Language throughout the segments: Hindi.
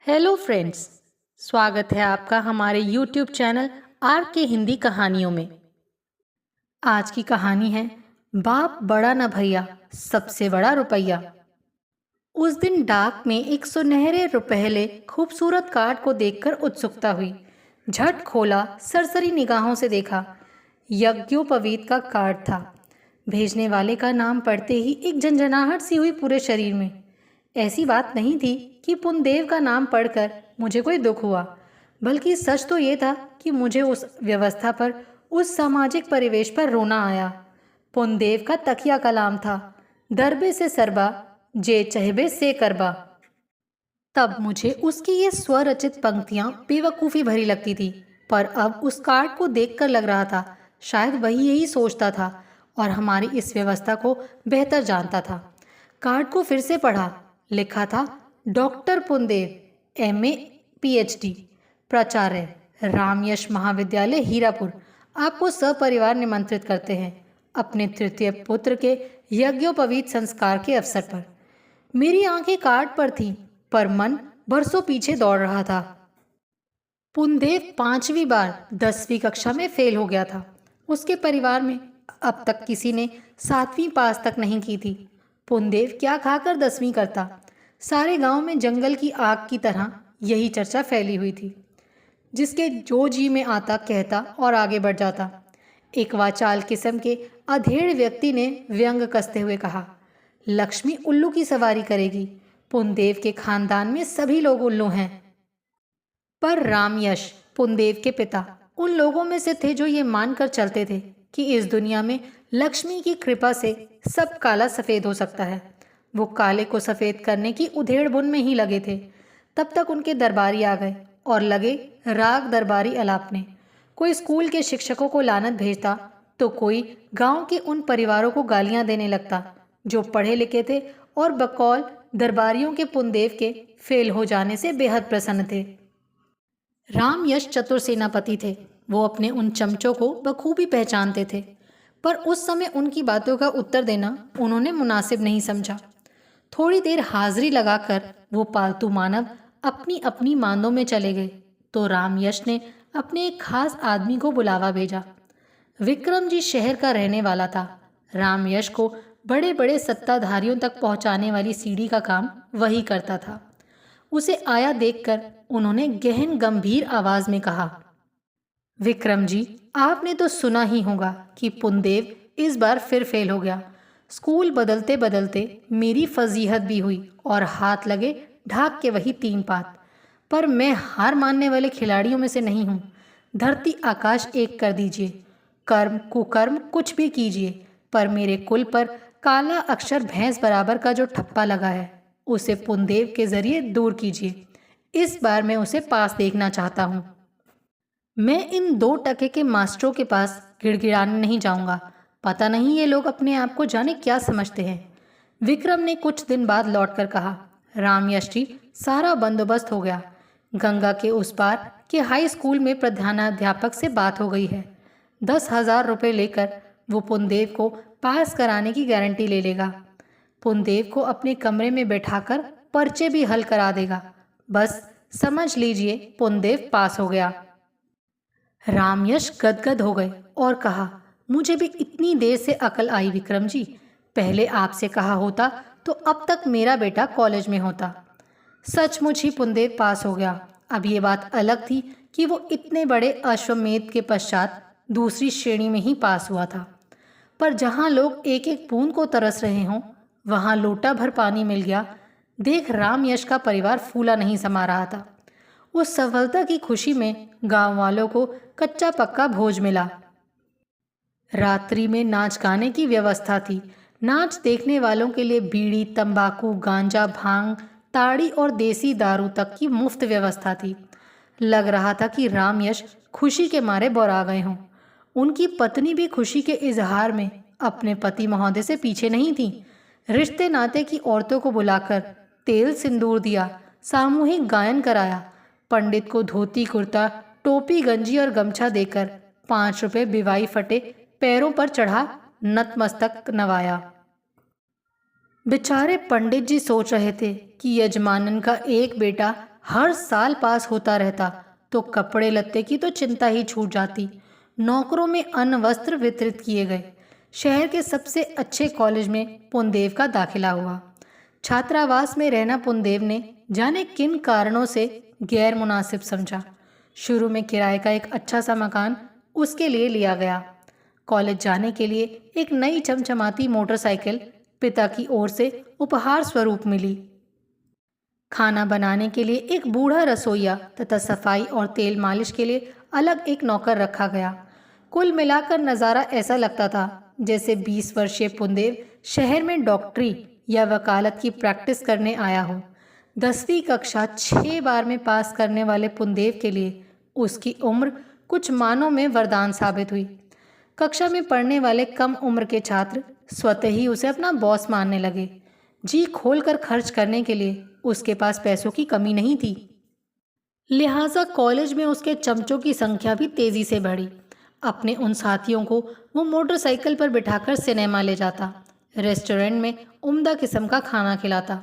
Hello friends. स्वागत है आपका हमारे यूट्यूब चैनल आर के हिंदी कहानियों में। आज की कहानी है बाप बड़ा न भैया, सबसे बड़ा रुपया। उस दिन डाक में एक सुनहरे रुपहले खूबसूरत कार्ड को देखकर उत्सुकता हुई। झट खोला, सरसरी निगाहों से देखा। यज्ञोपवीत का कार्ड था। भेजने वाले का नाम पढ़ते ही एक झंझनाहट सी हुई पूरे शरीर में। ऐसी बात नहीं थी कि पुनदेव का नाम पढ़कर मुझे कोई दुख हुआ, बल्कि सच तो ये था कि मुझे उस व्यवस्था पर, उस सामाजिक परिवेश पर रोना आया। पुनदेव का तकिया कलाम था, दरबे से सरबा, जे चहबे से करबा। तब मुझे उसकी ये स्वरचित पंक्तियां बेवकूफ़ी भरी लगती थी, पर अब उस कार्ड को देखकर लग रहा था शायद वही यही सोचता था और हमारी इस व्यवस्था को बेहतर जानता था। कार्ड को फिर से पढ़ा। लिखा था, डॉक्टर पुनदेव, MA PhD, प्राचार्य, रामयश महाविद्यालय हीरापुर, आपको सपरिवार निमंत्रित करते हैं अपने तृतीय पुत्र के यज्ञोपवीत संस्कार के अवसर पर। मेरी आंखें कार्ड पर थीं, पर मन बरसों पीछे दौड़ रहा था। पुनदेव 5वीं बार 10वीं कक्षा में फेल हो गया था। उसके परिवार में अब तक किसी ने 7वीं पास तक नहीं की थी। पुनदेव क्या खाकर 10वीं करता। सारे गांव में जंगल की आग की तरह यही चर्चा फैली हुई थी। जिसके जो जी में आता कहता और आगे बढ़ जाता। एक वाचाल किस्म के अधेड़ व्यक्ति ने व्यंग कसते हुए कहा, लक्ष्मी उल्लू की सवारी करेगी। पुनदेव के खानदान में सभी लोग उल्लू हैं। पर रामयश, पुनदेव के पिता, उन लोगों में से थे जो ये मानकर चलते थे कि इस दुनिया में लक्ष्मी की कृपा से सब काला सफ़ेद हो सकता है। वो काले को सफ़ेद करने की उधेड़ बुन में ही लगे थे। तब तक उनके दरबारी आ गए और लगे राग दरबारी अलापने। कोई स्कूल के शिक्षकों को लानत भेजता तो कोई गांव के उन परिवारों को गालियां देने लगता जो पढ़े लिखे थे और बकौल दरबारियों के पुनदेव के फेल हो जाने से बेहद प्रसन्न थे। रामयश चतुर सेनापति थे। वो अपने उन चमचों को बखूबी पहचानते थे, पर उस समय उनकी बातों का उत्तर देना उन्होंने मुनासिब नहीं समझा। थोड़ी देर हाजिरी लगाकर वो पालतू मानव अपनी अपनी मांदों में चले गए तो रामयश ने अपने एक खास आदमी को बुलावा भेजा। विक्रम जी शहर का रहने वाला था। रामयश को बड़े बड़े सत्ताधारियों तक पहुंचाने वाली सीढ़ी का काम वही करता था। उसे आया देखकर उन्होंने गहन गंभीर आवाज में कहा, विक्रम जी, आपने तो सुना ही होगा कि पुनदेव इस बार फिर फेल हो गया। स्कूल बदलते बदलते मेरी फजीहत भी हुई और हाथ लगे ढाक के वही 3 पात। पर मैं हार मानने वाले खिलाड़ियों में से नहीं हूँ। धरती आकाश एक कर दीजिए, कर्म कुकर्म कुछ भी कीजिए, पर मेरे कुल पर काला अक्षर भैंस बराबर का जो ठप्पा लगा है उसे पुनदेव के जरिए दूर कीजिए। इस बार मैं उसे पास देखना चाहता हूँ। मैं इन 2 टके के मास्टरों के पास गिड़गिड़ाने नहीं जाऊंगा। पता नहीं ये लोग अपने आप को जाने क्या समझते हैं। विक्रम ने कुछ दिन बाद लौटकर कहा, रामयश जी, सारा बंदोबस्त हो गया। गंगा के उस पार के हाई स्कूल में प्रधानाध्यापक से बात हो गई है। 10,000 रुपये लेकर वो पुनदेव को पास कराने की गारंटी ले लेगा। पुनदेव को अपने कमरे में बैठाकर पर्चे भी हल करा देगा। बस समझ लीजिए पुनदेव पास हो गया। रामयश गदगद हो गए और कहा, मुझे भी इतनी देर से अकल आई विक्रम जी। पहले आपसे कहा होता तो अब तक मेरा बेटा कॉलेज में होता। सचमुच ही पुनदेव पास हो गया। अब ये बात अलग थी कि वो इतने बड़े अश्वमेध के पश्चात दूसरी श्रेणी में ही पास हुआ था। पर जहाँ लोग एक एक बूंद को तरस रहे हों, वहाँ लोटा भर पानी मिल गया देख रामयश का परिवार फूला नहीं समा रहा था। उस सफलता की खुशी में गांव वालों को कच्चा पक्का भोज मिला। रात्रि में नाच गाने की व्यवस्था थी। नाच देखने वालों के लिए बीड़ी, तंबाकू, गांजा, भांग, ताड़ी और देसी दारू तक की मुफ्त व्यवस्था थी। लग रहा था कि रामयश खुशी के मारे बौरा गए हों। उनकी पत्नी भी खुशी के इजहार में अपने पति महोदय से पीछे नहीं थी। रिश्ते नाते की औरतों को बुलाकर तेल सिंदूर दिया, सामूहिक गायन कराया, पंडित को धोती कुर्ता, टोपी गंजी और गमछा देकर 5 रुपये बिवाई फटे पैरों पर चढ़ा नतमस्तक नवाया। बेचारे पंडित जी सोच रहे थे कि यजमानन का एक बेटा हर साल पास होता रहता तो कपड़े लत्ते की तो चिंता ही छूट जाती। नौकरों में अन्न वस्त्र वितरित किए गए। शहर के सबसे अच्छे कॉलेज में पुनदेव का दाखिला हुआ। छात्रावास में रहना पुनदेव ने जाने किन कारणों से गैर मुनासिब समझा। शुरू में किराए का एक अच्छा सा मकान उसके लिए लिया गया। कॉलेज जाने के लिए एक नई चमचमाती मोटरसाइकिल पिता की ओर से उपहार स्वरूप मिली। खाना बनाने के लिए एक बूढ़ा रसोइया तथा सफाई और तेल मालिश के लिए अलग एक नौकर रखा गया। कुल मिलाकर नज़ारा ऐसा लगता था जैसे 20 वर्षीय पुनदेव शहर में डॉक्टरी या वकालत की प्रैक्टिस करने आया हो। 10वीं कक्षा 6 बार में पास करने वाले पुनदेव के लिए उसकी उम्र कुछ मानों में वरदान साबित हुई। कक्षा में पढ़ने वाले कम उम्र के छात्र स्वतः ही उसे अपना बॉस मानने लगे। जी खोलकर खर्च करने के लिए उसके पास पैसों की कमी नहीं थी। लिहाजा कॉलेज में उसके चमचों की संख्या भी तेजी से बढ़ी। अपने उन साथियों को वो मोटरसाइकिल पर बिठाकर सिनेमा ले जाता, रेस्टोरेंट में उम्दा किस्म का खाना खिलाता।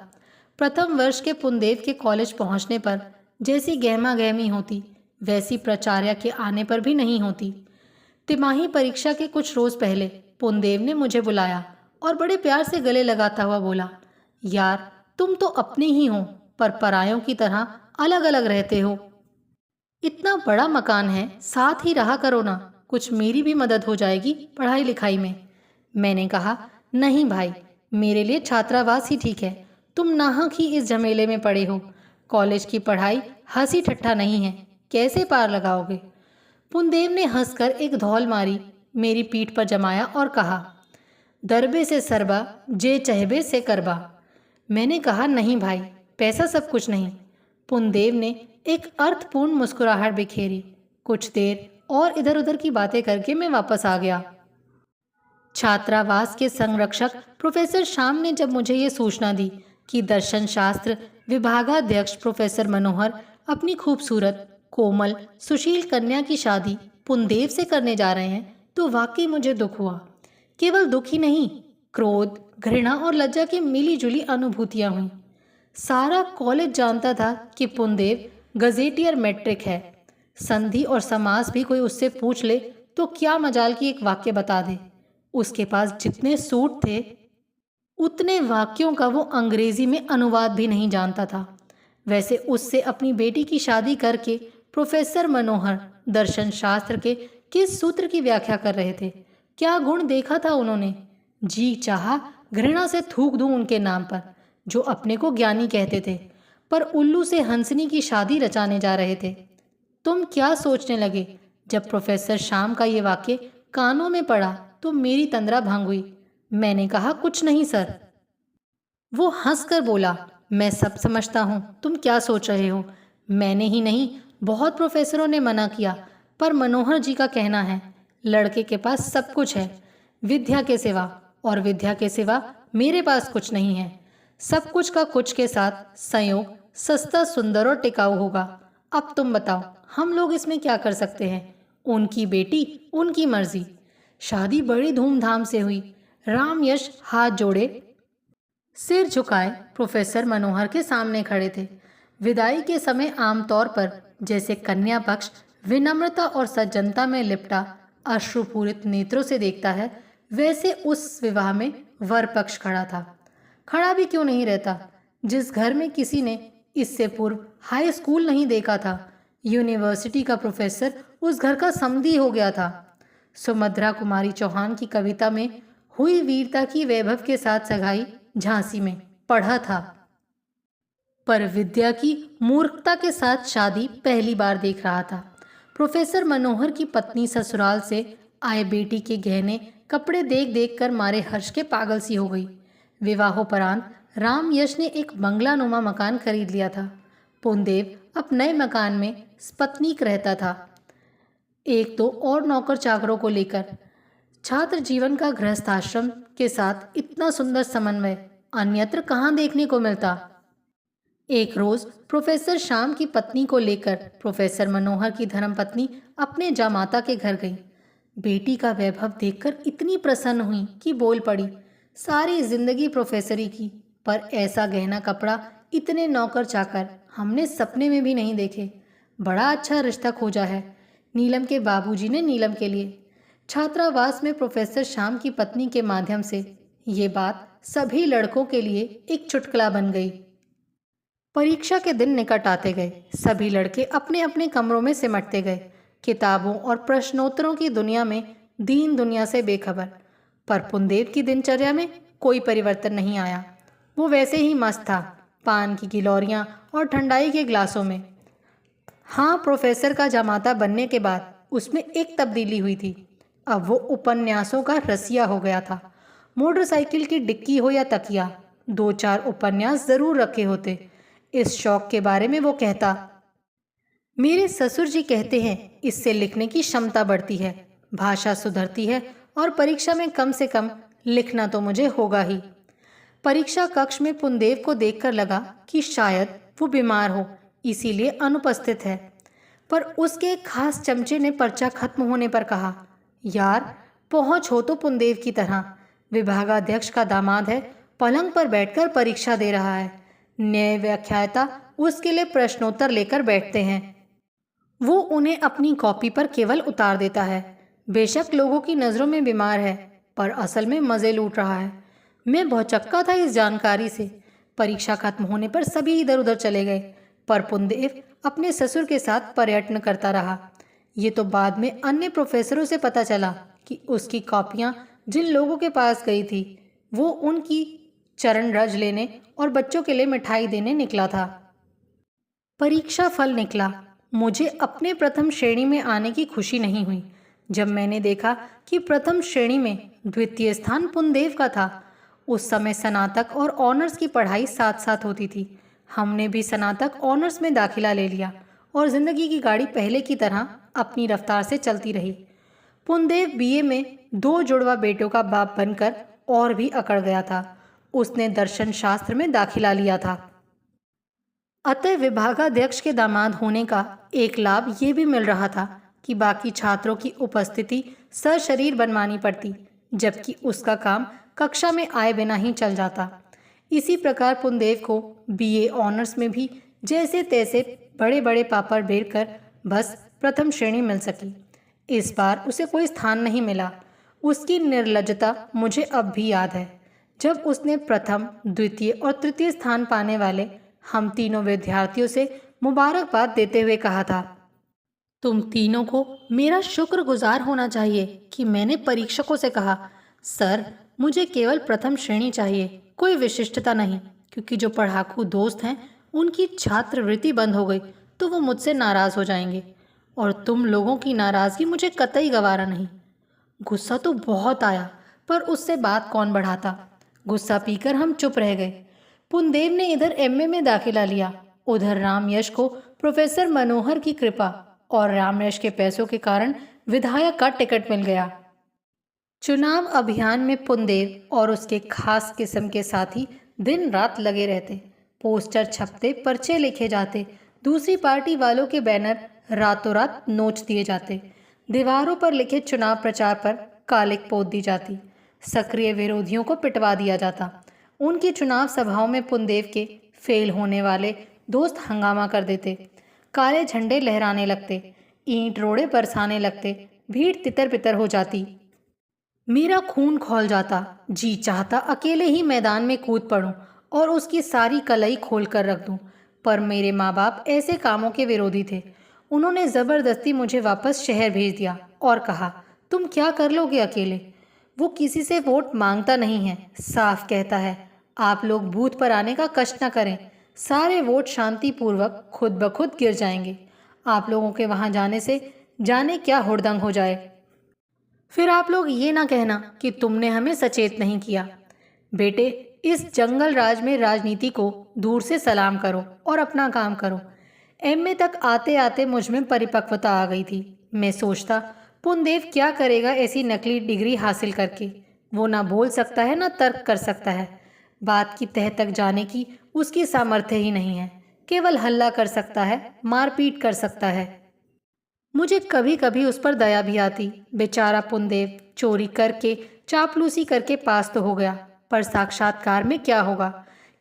प्रथम वर्ष के पुनदेव के कॉलेज पहुंचने पर जैसी गहमा गहमी होती वैसी प्राचार्य के आने पर भी नहीं होती। तिमाही परीक्षा के कुछ रोज पहले पुनदेव ने मुझे बुलाया और बड़े प्यार से गले लगाता हुआ बोला, यार तुम तो अपने ही हो पर परायों की तरह अलग अलग रहते हो। इतना बड़ा मकान है, साथ ही रहा करो ना, कुछ मेरी भी मदद हो जाएगी पढ़ाई लिखाई में। मैंने कहा, नहीं भाई, मेरे लिए छात्रावास ही ठीक है। तुम नाहक ही इस झमेले में पड़े हो। कॉलेज की पढ़ाई हंसी ठट्ठा नहीं है, कैसे पार लगाओगे। पुनदेव ने हंसकर एक धौल मारी, मेरी पीठ पर जमाया और कहा, दरबे से सरबा जे चहबे से करबा। मैंने कहा, नहीं भाई, पैसा सब कुछ नहीं। पुनदेव ने एक अर्थपूर्ण मुस्कुराहट बिखेरी। कुछ देर और इधर उधर की बातें करके मैं वापस आ गया। छात्रावास के संरक्षक प्रोफेसर श्याम ने जब मुझे ये सूचना दी कि दर्शन शास्त्र विभागाध्यक्ष प्रोफेसर मनोहर अपनी खूबसूरत कोमल सुशील कन्या की शादी पुनदेव से करने जा रहे हैं तो वाकई मुझे दुख हुआ। केवल दुख ही नहीं, क्रोध, घृणा और लज्जा की मिली जुली अनुभूतियां हुई। सारा कॉलेज जानता था कि पुनदेव गजेटियर मैट्रिक है। संधि और समास भी कोई उससे पूछ ले तो क्या मजाल की एक वाक्य बता दे। उसके पास जितने सूट थे उतने वाक्यों का वो अंग्रेजी में अनुवाद भी नहीं जानता था। वैसे उससे अपनी बेटी की शादी करके प्रोफेसर मनोहर दर्शन शास्त्र के किस सूत्र की व्याख्या कर रहे थे। क्या गुण देखा था उन्होंने। जी चाहा घृणा से थूक दूं उनके नाम पर, जो अपने को ज्ञानी कहते थे पर उल्लू से हंसनी की शादी रचाने जा रहे थे। तुम क्या सोचने लगे। जब प्रोफेसर श्याम का ये वाक्य कानों में पड़ा तो मेरी तंद्रा भंग हुई। मैंने कहा, कुछ नहीं सर। वो हंसकर बोला, मैं सब समझता हूँ तुम क्या सोच रहे हो। मैंने ही नहीं, बहुत प्रोफेसरों ने मना किया, पर मनोहर जी का कहना है लड़के के पास सब कुछ है विद्या के सिवा, और विद्या के सिवा मेरे पास कुछ नहीं है। सब कुछ का कुछ के साथ संयोग सस्ता, सुंदर और टिकाऊ होगा। अब तुम बताओ, हम लोग इसमें क्या कर सकते हैं। उनकी बेटी, उनकी मर्जी। शादी बड़ी धूमधाम से हुई। राम यश हाथ जोड़े सिर झुकाए प्रोफेसर मनोहर के सामने खड़े थे। विदाई के समय आमतौर पर जैसे कन्या पक्ष विनम्रता और सज्जनता में लिपटा अश्रुपूरित नेत्रों से देखता है, वैसे उस विवाह में वर पक्ष खड़ा था। खड़ा भी क्यों नहीं रहता। जिस घर में किसी ने इससे पूर्व हाई स्कूल नहीं देखा था, यूनिवर्सिटी का प्रोफेसर उस घर का समधी हो गया था। सुमध्रा कुमारी चौहान की कविता में हुई वीरता की वैभव के साथ सगाई झांसी में पढ़ा था, पर विद्या की मूर्खता के साथ शादी पहली बार देख रहा था। प्रोफेसर मनोहर की पत्नी ससुराल से आए बेटी के गहने कपड़े देख देख कर मारे हर्ष के पागल सी हो गई। विवाहोपरांत राम यश ने एक बंगलानुमा मकान खरीद लिया था। पुनदेव अब नए मकान में स्पत्नीक रहता था, एक दो और नौकर चाकरों को लेकर। छात्र जीवन का गृहस्थाश्रम के साथ इतना सुंदर समन्वय अन्यत्र कहाँ देखने को मिलता। एक रोज प्रोफेसर श्याम की पत्नी को लेकर प्रोफेसर मनोहर की धर्मपत्नी अपने जामाता के घर गई। बेटी का वैभव देखकर इतनी प्रसन्न हुई कि बोल पड़ी। सारी जिंदगी प्रोफेसरी की, पर ऐसा गहना कपड़ा इतने नौकर चाकर हमने सपने में भी नहीं देखे। बड़ा अच्छा रिश्ता खोजा है नीलम के बाबूजी ने नीलम के लिए। छात्रावास में प्रोफेसर श्याम की पत्नी के माध्यम से ये बात सभी लड़कों के लिए एक चुटकुला बन गई। परीक्षा के दिन निकट आते गए। सभी लड़के अपने अपने कमरों में सिमटते गए, किताबों और प्रश्नोत्तरों की दुनिया में दीन दुनिया से बेखबर। पर पुनदेव की दिनचर्या में कोई परिवर्तन नहीं आया। वो वैसे ही मस्त था, पान की गिलौरियां और ठंडाई के ग्लासों में। हाँ, प्रोफेसर का जमाता बनने के बाद उसमें एक तब्दीली हुई थी। अब वो उपन्यासों का रसिया हो गया था। मोटरसाइकिल की डिक्की हो या तकिया, 2-4 उपन्यास जरूर रखे होते। इस शौक के बारे में वो कहता, मेरे ससुर जी कहते हैं इससे लिखने की क्षमता बढ़ती है, भाषा सुधरती है और परीक्षा में कम से कम लिखना तो मुझे होगा ही। परीक्षा कक्ष में पुनदेव को देखकर लगा कि शायद वो बीमार हो, इसीलिए अनुपस्थित है। पर उसके एक खास चमचे ने पर्चा खत्म होने पर कहा, यार पहुंच हो तो पुनदेव की तरह। विभागाध्यक्ष का दामाद है, पलंग पर बैठकर परीक्षा दे रहा है। न्याय व्याख्याता उसके लिए प्रश्नोत्तर लेकर बैठते हैं। वो उन्हें अपनी कॉपी पर केवल उतार देता है। बेशक लोगों की नज़रों में बीमार है, पर असल में मज़े लूट रहा है। मैं भौचक्का था इस जानकारी से। परीक्षा खत्म होने पर सभी इधर उधर चले गए, पर पुनदेव अपने ससुर के साथ पर्यटन करता रहा। ये तो बाद में अन्य प्रोफेसरों से पता चला कि उसकी कॉपियाँ जिन लोगों के पास गई थी, वो उनकी चरण रज लेने और बच्चों के लिए मिठाई देने निकला था। परीक्षा फल निकला। मुझे अपने प्रथम श्रेणी में आने की खुशी नहीं हुई जब मैंने देखा कि प्रथम श्रेणी में द्वितीय स्थान पुनदेव का था। उस समय स्नातक और ऑनर्स की पढ़ाई साथ साथ होती थी। हमने भी स्नातक ऑनर्स में दाखिला ले लिया और जिंदगी की गाड़ी पहले की तरह अपनी रफ्तार से चलती रही। पुनदेव बीए में 2 जुड़वा बेटों का बाप बनकर और भी अकड़ गया था। उसने दर्शन शास्त्र में दाखिला लिया था। अतः विभागाध्यक्ष के दामाद होने का एक लाभ ये भी मिल रहा था कि बाकी छात्रों की उपस्थिति सशरीर बनवानी पड़ती, जबकि उसका काम कक्षा में आए बिना ही चल जाता। इसी प्रकार पुनदेव को बीए ऑनर्स में भी जैसे तैसे बड़े बड़े पापड़ बेर कर बस प्रथम श्रेणी मिल सकी। इस बार उसे कोई स्थान नहीं मिला। उसकी निर्लज्जता मुझे अब भी याद है, जब उसने प्रथम, द्वितीय और तृतीय स्थान पाने वाले हम तीनों विद्यार्थियों से मुबारकबाद देते हुए कहा था, तुम तीनों को मेरा शुक्रगुजार होना चाहिए कि मैंने परीक्षकों से कहा, सर मुझे केवल प्रथम श्रेणी चाहिए, कोई विशिष्टता नहीं, क्योंकि जो पढ़ाकू दोस्त हैं उनकी छात्रवृत्ति बंद हो गई तो वो मुझसे नाराज़ हो जाएंगे, और तुम लोगों की नाराज़गी मुझे कतई गवारा नहीं। गुस्सा तो बहुत आया, पर उससे बात कौन बढ़ाता। गुस्सा पीकर हम चुप रह गए। पुनदेव ने इधर एमए में दाखिला लिया, उधर रामयश को प्रोफेसर मनोहर की कृपा और रामयश के पैसों के कारण विधायक का टिकट मिल गया। चुनाव अभियान में पुनदेव और उसके खास किस्म के साथी दिन रात लगे रहते। पोस्टर छपते, पर्चे लिखे जाते, दूसरी पार्टी वालों के बैनर रातों रात नोच दिए जाते, दीवारों पर लिखे चुनाव प्रचार पर कालिक पोत दी जाती, सक्रिय विरोधियों को पिटवा दिया जाता। उनकी चुनाव सभाओं में पुनदेव के फेल होने वाले दोस्त हंगामा कर देते, काले झंडे लहराने लगते, ईंट रोड़े बरसाने लगते, भीड़ तितर बितर हो जाती। मेरा खून खौल जाता, जी चाहता अकेले ही मैदान में कूद पड़ूं और उसकी सारी कलई खोल कर रख दूं, पर मेरे माँ बाप ऐसे कामों के विरोधी थे। उन्होंने ज़बरदस्ती मुझे वापस शहर भेज दिया और कहा, तुम क्या कर लोगे अकेले। वो किसी से वोट मांगता नहीं है, साफ कहता है, आप लोग बूथ पर आने का कष्ट न करें, सारे वोट शांतिपूर्वक खुद ब खुद गिर जाएंगे। आप लोगों के वहाँ जाने से जाने क्या हुड़दंग हो जाए। फिर आप लोग ये ना कहना कि तुमने हमें सचेत नहीं किया। बेटे, इस जंगल राज में राजनीति को दूर से सलाम करो और अपना काम करो। एमए तक आते आते मुझ में परिपक्वता आ गई थी। मैं सोचता, पुनदेव क्या करेगा ऐसी नकली डिग्री हासिल करके। वो ना बोल सकता है, ना तर्क कर सकता है। बात की तह तक जाने की उसकी सामर्थ्य ही नहीं है। केवल हल्ला कर सकता है, मारपीट कर सकता है। मुझे कभी कभी उस पर दया भी आती। बेचारा पुनदेव चोरी करके, चापलूसी करके पास तो हो गया, पर साक्षात्कार में क्या होगा।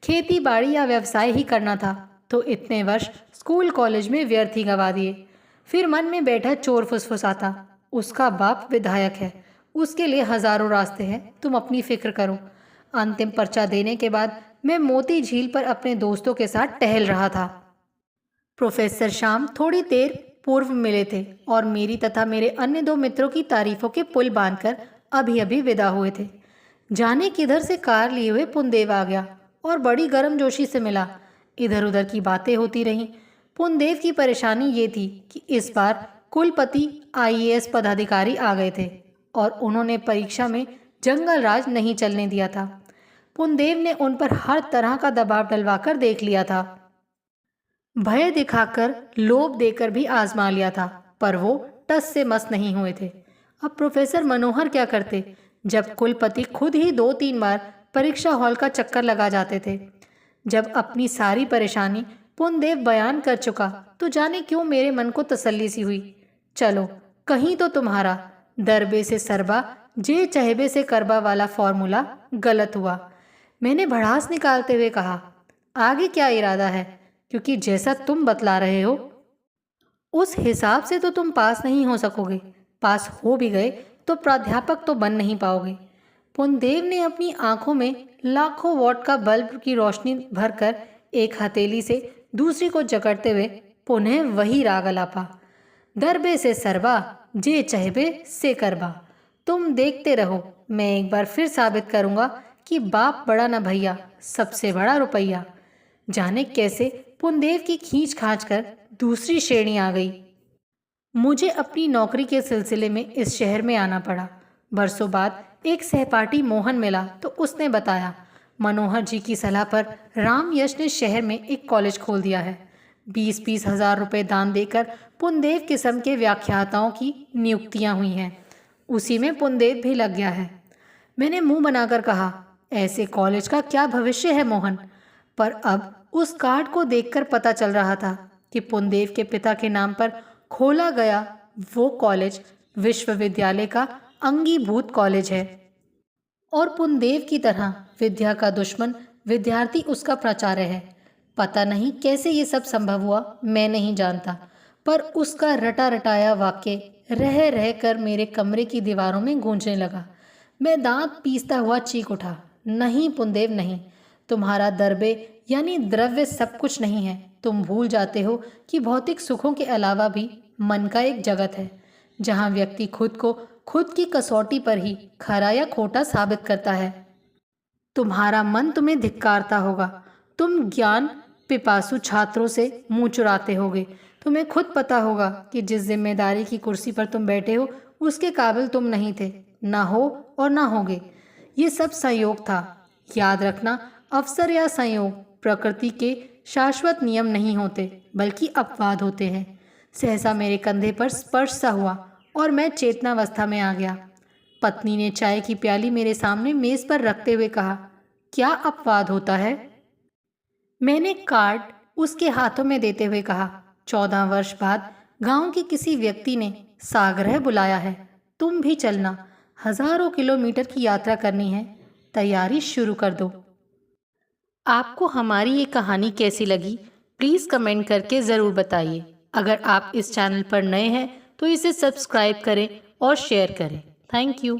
खेती बाड़ी या व्यवसाय ही करना था तो इतने वर्ष स्कूल कॉलेज में व्यर्थ ही गवा दिए। फिर मन में बैठा चोर फुसफुसाता, उसका बाप विधायक है, उसके लिए हजारों रास्ते हैं, तुम अपनी फिक्र करो। अंतिम पर्चा देने के बाद मैं मोती झील पर अपने दोस्तों के साथ टहल रहा था। प्रोफेसर श्याम थोड़ी देर पूर्व मिले थे और मेरी तथा मेरे अन्य दो मित्रों की तारीफों के पुल बांधकर अभी अभी विदा हुए थे। जाने किधर से कार लिए हुए पुनदेव आ गया और बड़ी गर्मजोशी से मिला। इधर उधर की बातें होती रहीं। पुनदेव की परेशानी ये थी कि इस बार कुलपति आईएएस पदाधिकारी आ गए थे और उन्होंने परीक्षा में जंगल राज नहीं चलने दिया था। पुनदेव ने उन पर हर तरह का दबाव डलवाकर देख लिया था, भय दिखाकर, लोभ देकर भी आजमा लिया था, पर वो टस से मस नहीं हुए थे। अब प्रोफेसर मनोहर क्या करते जब कुलपति खुद ही 2-3 बार परीक्षा हॉल का चक्कर लगा जाते थे। जब अपनी सारी परेशानी पुनदेव बयान कर चुका तो जाने क्यों मेरे मन को तसल्ली सी हुई। चलो, कहीं तो तुम्हारा दरबे से सरबा जे चहबे से करबा वाला फॉर्मूला गलत हुआ। मैंने भड़ास निकालते हुए कहा, आगे क्या इरादा है? क्योंकि जैसा तुम बतला रहे हो उस हिसाब से तो तुम पास नहीं हो सकोगे। पास हो भी गए तो प्राध्यापक तो बन नहीं पाओगे। पुनदेव ने अपनी आंखों में लाखों वॉट का बल्ब की रोशनी भरकर एक हथेली से दूसरी को जकड़ते हुए पुनः वही राग अलापा, दरबे से सरबा जे चहबे से करबा। तुम देखते रहो, मैं एक बार फिर साबित करूंगा कि बाप बड़ा न भैया, सबसे बड़ा रुपया। जाने कैसे पुनदेव की खींच खांच कर दूसरी श्रेणी आ गई। मुझे अपनी नौकरी के सिलसिले में इस शहर में आना पड़ा। बरसों बाद एक सहपाठी मोहन मिला तो उसने बताया, मनोहर जी की सलाह पर राम यश ने शहर में एक कॉलेज खोल दिया है। 20-20 हजार रुपये दान देकर पुनदेव किस्म के व्याख्याताओं की नियुक्तियां हुई हैं। उसी में पुनदेव भी लग गया है। मैंने मुंह बनाकर कहा, ऐसे कॉलेज का क्या भविष्य है मोहन? पर अब उस कार्ड को देखकर पता चल रहा था कि पुनदेव के पिता के नाम पर खोला गया वो कॉलेज विश्वविद्यालय का अंगीभूत कॉलेज है और पुनदेव की तरह विद्या का दुश्मन विद्यार्थी उसका प्राचार्य है। पता नहीं कैसे ये सब संभव हुआ, मैं नहीं जानता, पर उसका रटा रटाया वाक्य रह रह कर मेरे कमरे की दीवारों में गूंजने लगा। मैं दांत पीसता हुआ चीख उठा, नहीं पुनदेव नहीं, तुम्हारा दरबे यानी द्रव्य सब कुछ नहीं है। तुम भूल जाते हो कि भौतिक सुखों के अलावा भी मन का एक जगत है जहाँ व्यक्ति खुद को खुद की कसौटी पर ही खरा या खोटा साबित करता है। तुम्हारा मन तुम्हें धिक्कारता होगा। तुम ज्ञान पिपासु छात्रों से मुंह चुराते होगे। तुम्हें खुद पता होगा कि जिस जिम्मेदारी की कुर्सी पर तुम बैठे हो उसके काबिल तुम नहीं थे, ना हो और ना होगे। ये सब संयोग था। याद रखना, अवसर या संयोग प्रकृति के शाश्वत नियम नहीं होते बल्कि अपवाद होते हैं। सहसा मेरे कंधे पर स्पर्श सा हुआ और मैं चेतनावस्था में आ गया। पत्नी ने चाय की प्याली मेरे सामने मेज पर रखते हुए कहा, क्या अपवाद होता है? मैंने कार्ड उसके हाथों में देते हुए कहा, 14 वर्ष बाद गांव के किसी व्यक्ति ने साग्रह बुलाया है, तुम भी चलना। हजारों किलोमीटर की यात्रा करनी है, तैयारी शुरू कर दो। आपको हमारी ये कहानी कैसी लगी प्लीज़ कमेंट करके ज़रूर बताइए। अगर आप इस चैनल पर नए हैं तो इसे सब्सक्राइब करें और शेयर करें। Thank you.